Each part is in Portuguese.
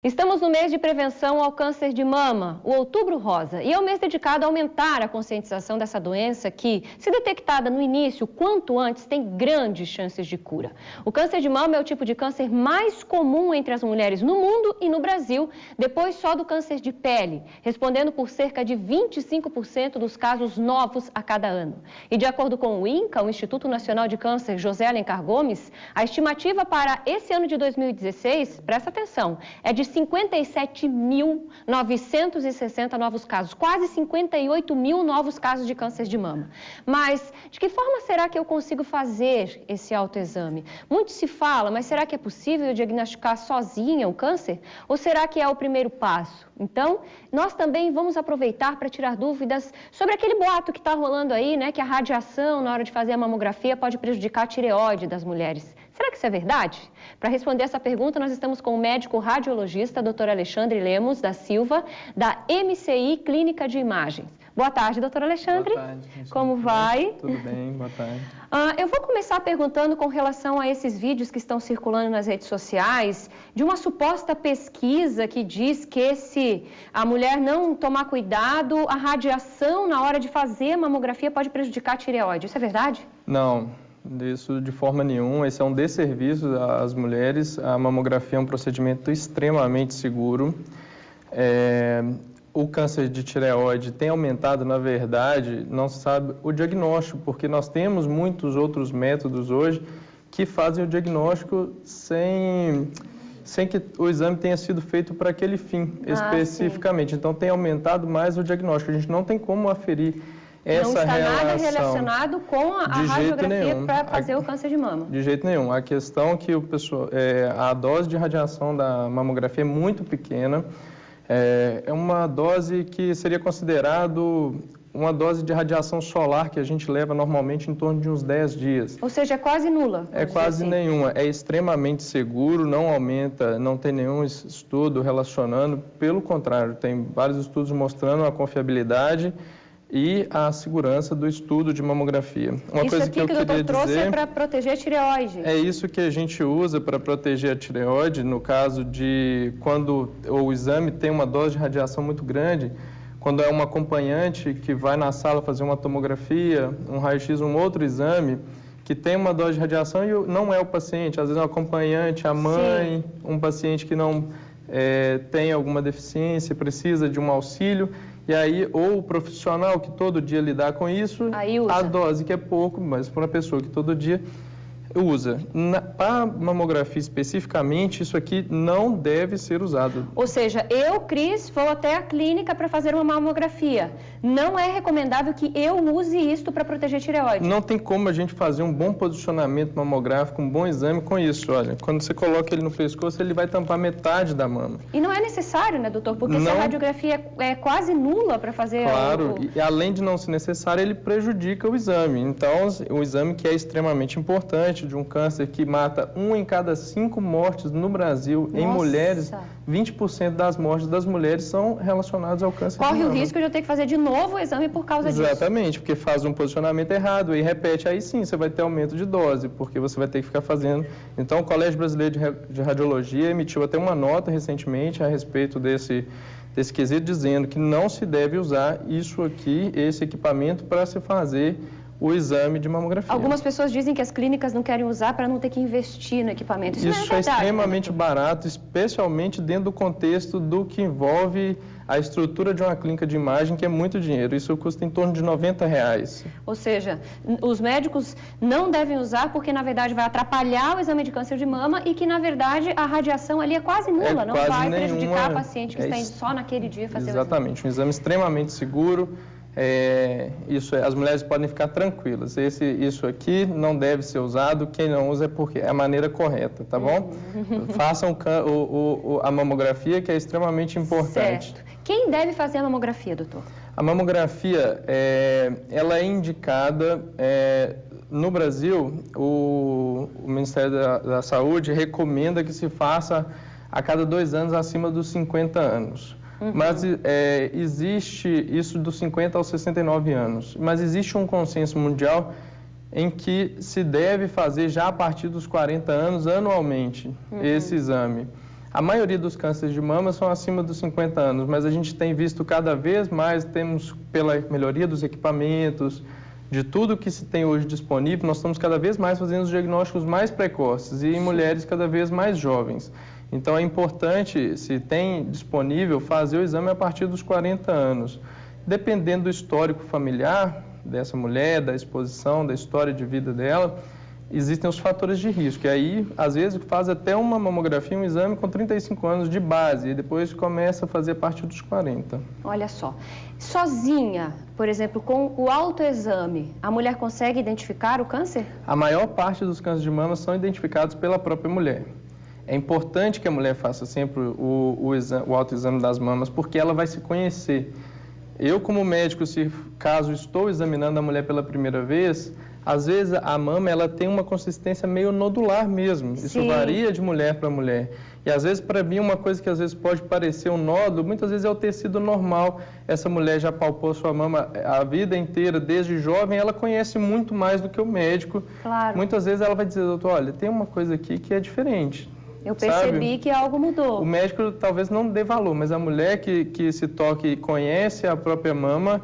Estamos no mês de prevenção ao câncer de mama, o Outubro Rosa, e é um mês dedicado a aumentar a conscientização dessa doença que, se detectada no início, quanto antes, tem grandes chances de cura. O câncer de mama é o tipo de câncer mais comum entre as mulheres no mundo e no Brasil, depois só do câncer de pele, respondendo por cerca de 25% dos casos novos a cada ano. E de acordo com o INCA, o Instituto Nacional de Câncer José Alencar Gomes, a estimativa para esse ano de 2016, presta atenção, é de 57.960 novos casos, quase 58 mil novos casos de câncer de mama. Mas de que forma será que eu consigo fazer esse autoexame? Muito se fala, mas será que é possível eu diagnosticar sozinha o câncer? Ou será que é o primeiro passo? Então, nós também vamos aproveitar para tirar dúvidas sobre aquele boato que está rolando aí, né, que a radiação na hora de fazer a mamografia pode prejudicar a tireoide das mulheres. Será que isso é verdade? Para responder essa pergunta, nós estamos com o médico radiologista, Dr. Alexandre Lemos da Silva, da MCI Clínica de Imagens. Boa tarde, doutor Alexandre. Boa tarde. Como vai? Tudo bem, boa tarde. Eu vou começar perguntando com relação a esses vídeos que estão circulando nas redes sociais, de uma suposta pesquisa que diz que se a mulher não tomar cuidado, a radiação na hora de fazer a mamografia pode prejudicar a tireoide. Isso é verdade? Não, isso de forma nenhuma. Esse é um desserviço às mulheres. A mamografia é um procedimento extremamente seguro. O câncer de tireoide tem aumentado, na verdade, não se sabe o diagnóstico, porque nós temos muitos outros métodos hoje que fazem o diagnóstico sem que o exame tenha sido feito para aquele fim especificamente. Então, tem aumentado mais o diagnóstico. A gente não tem como aferir essa relação. Não está nada relacionado com a radiografia para fazer o câncer de mama. De jeito nenhum. A questão é que a dose de radiação da mamografia é muito pequena. É uma dose que seria considerado uma dose de radiação solar que a gente leva normalmente em torno de uns 10 dias. Ou seja, é quase nula. É quase nenhuma. É extremamente seguro, não aumenta, não tem nenhum estudo relacionando. Pelo contrário, tem vários estudos mostrando a confiabilidade e a segurança do estudo de mamografia. Isso aqui que o doutor trouxe é para proteger a tireoide. É isso que a gente usa para proteger a tireoide, no caso de quando o exame tem uma dose de radiação muito grande, quando é um acompanhante que vai na sala fazer uma tomografia, um raio-x, um outro exame, que tem uma dose de radiação e não é o paciente, às vezes é um acompanhante, a mãe, um paciente que não tem alguma deficiência, precisa de um auxílio. E aí, ou o profissional que todo dia lidar com isso, a dose que é pouco, mas para uma pessoa que todo dia usa. Para mamografia especificamente, isso aqui não deve ser usado. Ou seja, eu, Cris, vou até a clínica para fazer uma mamografia. Não é recomendável que eu use isso para proteger a tireoide? Não tem como a gente fazer um bom posicionamento mamográfico, um bom exame com isso. Olha, quando você coloca ele no pescoço, ele vai tampar metade da mama. E não é necessário, né, doutor? Porque se a radiografia é quase nula para fazer... Claro, e além de não ser necessário, ele prejudica o exame. Então, o exame que é extremamente importante, de um câncer que mata 1 em cada 5 mortes no Brasil, em mulheres, 20% das mortes das mulheres são relacionadas ao câncer de mama. Corre o risco de eu ter que fazer de novo o exame por causa disso. Exatamente, porque faz um posicionamento errado e repete, aí sim você vai ter aumento de dose, porque você vai ter que ficar fazendo. Então, o Colégio Brasileiro de Radiologia emitiu até uma nota recentemente a respeito desse quesito, dizendo que não se deve usar isso aqui, esse equipamento, para se fazer o exame de mamografia. Algumas pessoas dizem que as clínicas não querem usar para não ter que investir no equipamento. Isso não é verdade, extremamente barato, especialmente dentro do contexto do que envolve a estrutura de uma clínica de imagem, que é muito dinheiro. Isso custa em torno de R$90. Ou seja, os médicos não devem usar porque, na verdade, vai atrapalhar o exame de câncer de mama e que, na verdade, a radiação ali é quase nula, não vai prejudicar a paciente que está indo só naquele dia fazer o exame. Exatamente, um exame extremamente seguro. As mulheres podem ficar tranquilas. Isso aqui não deve ser usado. Quem não usa é porque é a maneira correta, tá bom? Façam a mamografia, que é extremamente importante. Certo. Quem deve fazer a mamografia, doutor? A mamografia, ela é indicada, no Brasil, o Ministério da Saúde recomenda que se faça a cada 2 anos acima dos 50 anos. Mas existe isso dos 50 aos 69 anos. Mas existe um consenso mundial em que se deve fazer já a partir dos 40 anos, anualmente, esse exame. A maioria dos cânceres de mama são acima dos 50 anos, mas a gente tem visto cada vez mais, temos pela melhoria dos equipamentos, de tudo que se tem hoje disponível, nós estamos cada vez mais fazendo os diagnósticos mais precoces e em mulheres cada vez mais jovens. Então é importante, se tem disponível, fazer o exame a partir dos 40 anos. Dependendo do histórico familiar dessa mulher, da exposição, da história de vida dela, existem os fatores de risco. E aí, às vezes, faz até uma mamografia, um exame com 35 anos de base, e depois começa a fazer a partir dos 40. Olha só, sozinha, por exemplo, com o autoexame, a mulher consegue identificar o câncer? A maior parte dos cânceres de mama são identificados pela própria mulher. É importante que a mulher faça sempre o autoexame das mamas, porque ela vai se conhecer. Eu, como médico, caso estou examinando a mulher pela primeira vez, às vezes a mama ela tem uma consistência meio nodular mesmo. Isso Sim. varia de mulher para mulher. E às vezes para mim uma coisa que às vezes pode parecer um nódulo, muitas vezes é o tecido normal. Essa mulher já palpou sua mama a vida inteira, desde jovem, ela conhece muito mais do que o médico. Claro. Muitas vezes ela vai dizer, doutor, olha, tem uma coisa aqui que é diferente. Eu percebi que algo mudou. O médico talvez não dê valor, mas a mulher que se toca e conhece a própria mama,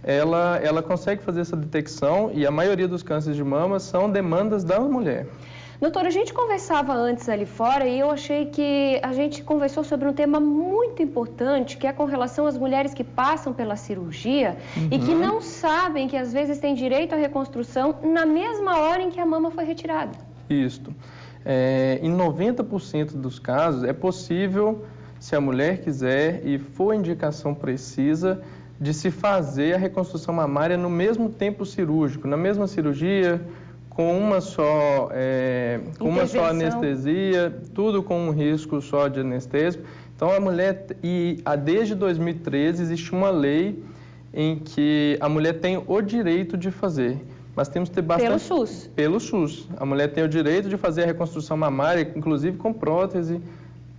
ela consegue fazer essa detecção e a maioria dos cânceres de mama são demandas da mulher. Doutora, a gente conversava antes ali fora e eu achei que a gente conversou sobre um tema muito importante, que é com relação às mulheres que passam pela cirurgia e que não sabem que às vezes têm direito à reconstrução na mesma hora em que a mama foi retirada. Isto. Em 90% dos casos é possível, se a mulher quiser e for a indicação precisa, de se fazer a reconstrução mamária no mesmo tempo cirúrgico, na mesma cirurgia, com uma só anestesia, tudo com um risco só de anestésico. Então a mulher, desde 2013 existe uma lei em que a mulher tem o direito de fazer. Mas temos que ter bastante... Pelo SUS? Pelo SUS. A mulher tem o direito de fazer a reconstrução mamária, inclusive com prótese,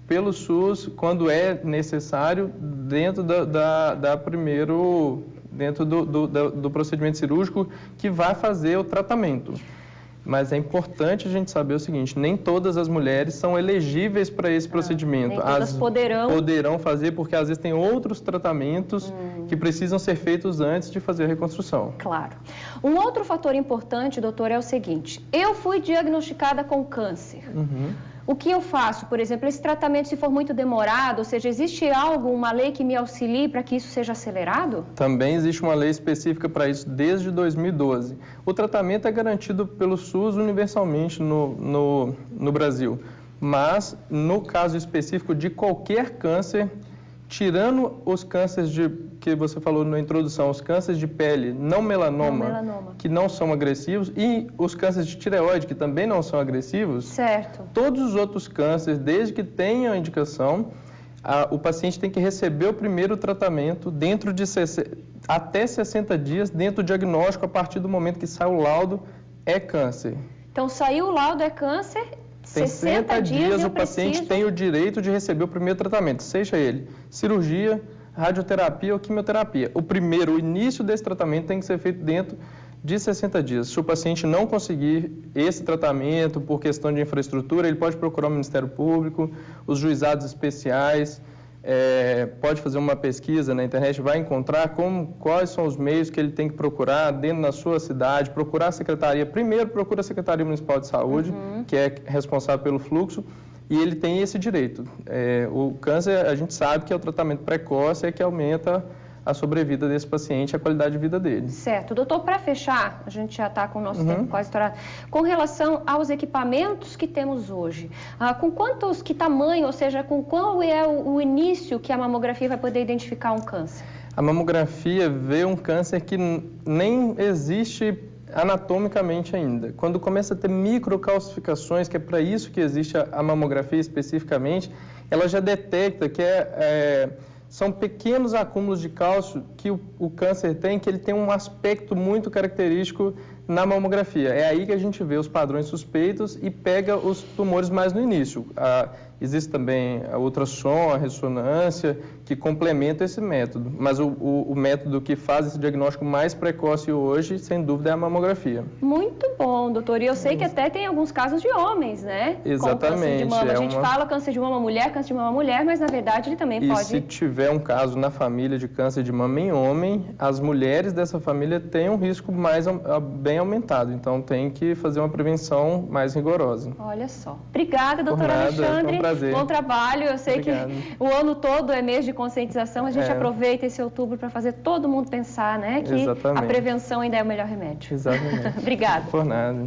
pelo SUS, quando é necessário, dentro do procedimento cirúrgico que vai fazer o tratamento. Mas é importante a gente saber o seguinte, nem todas as mulheres são elegíveis para esse procedimento. Nem todas poderão fazer, porque às vezes tem outros tratamentos que precisam ser feitos antes de fazer a reconstrução. Claro. Um outro fator importante, doutor, é o seguinte, eu fui diagnosticada com câncer. O que eu faço, por exemplo, esse tratamento se for muito demorado, ou seja, existe uma lei que me auxilie para que isso seja acelerado? Também existe uma lei específica para isso desde 2012. O tratamento é garantido pelo SUS universalmente no Brasil, mas no caso específico de qualquer câncer, tirando os cânceres que você falou na introdução, os cânceres de pele não melanoma, que não são agressivos, e os cânceres de tireoide, que também não são agressivos, certo. Todos os outros cânceres, desde que tenham a indicação, o paciente tem que receber o primeiro tratamento dentro de até 60 dias, dentro do diagnóstico, a partir do momento que sai o laudo, é câncer. Então, saiu o laudo, é câncer... Tem 60 dias o paciente tem o direito de receber o primeiro tratamento, seja ele cirurgia, radioterapia ou quimioterapia. O início desse tratamento tem que ser feito dentro de 60 dias. Se o paciente não conseguir esse tratamento por questão de infraestrutura, ele pode procurar o Ministério Público, os juizados especiais, pode fazer uma pesquisa na internet, vai encontrar quais são os meios que ele tem que procurar dentro da sua cidade, procurar a secretaria, primeiro procura a Secretaria Municipal de Saúde, que é responsável pelo fluxo, e ele tem esse direito. O câncer, a gente sabe que é o tratamento precoce, é que aumenta a sobrevida desse paciente, a qualidade de vida dele. Certo. Doutor, para fechar, a gente já está com o nosso tempo quase estourado, com relação aos equipamentos que temos hoje, que tamanho, ou seja, com qual é o início que a mamografia vai poder identificar um câncer? A mamografia vê um câncer que nem existe anatomicamente ainda. Quando começa a ter microcalcificações, que é para isso que existe a mamografia especificamente, ela já detecta que são pequenos acúmulos de cálcio que o câncer tem, que ele tem um aspecto muito característico na mamografia. É aí que a gente vê os padrões suspeitos e pega os tumores mais no início. Existe também a ultrassom, a ressonância, que complementa esse método. Mas o método que faz esse diagnóstico mais precoce hoje, sem dúvida, é a mamografia. Muito bom, doutor. E eu sei que até tem alguns casos de homens, né? Exatamente. Com câncer de mama. A gente fala câncer de mama mulher, câncer de mama mulher, mas na verdade ele também pode... E se tiver um caso na família de câncer de mama em homem, as mulheres dessa família têm um risco bem aumentado. Então tem que fazer uma prevenção mais rigorosa. Olha só. Obrigada, doutor Alexandre. Bom trabalho. Eu sei Obrigado. Que o ano todo é mês de conscientização. A gente aproveita esse outubro para fazer todo mundo pensar, né? Que Exatamente. A prevenção ainda é o melhor remédio. Exatamente. Obrigada. Por nada.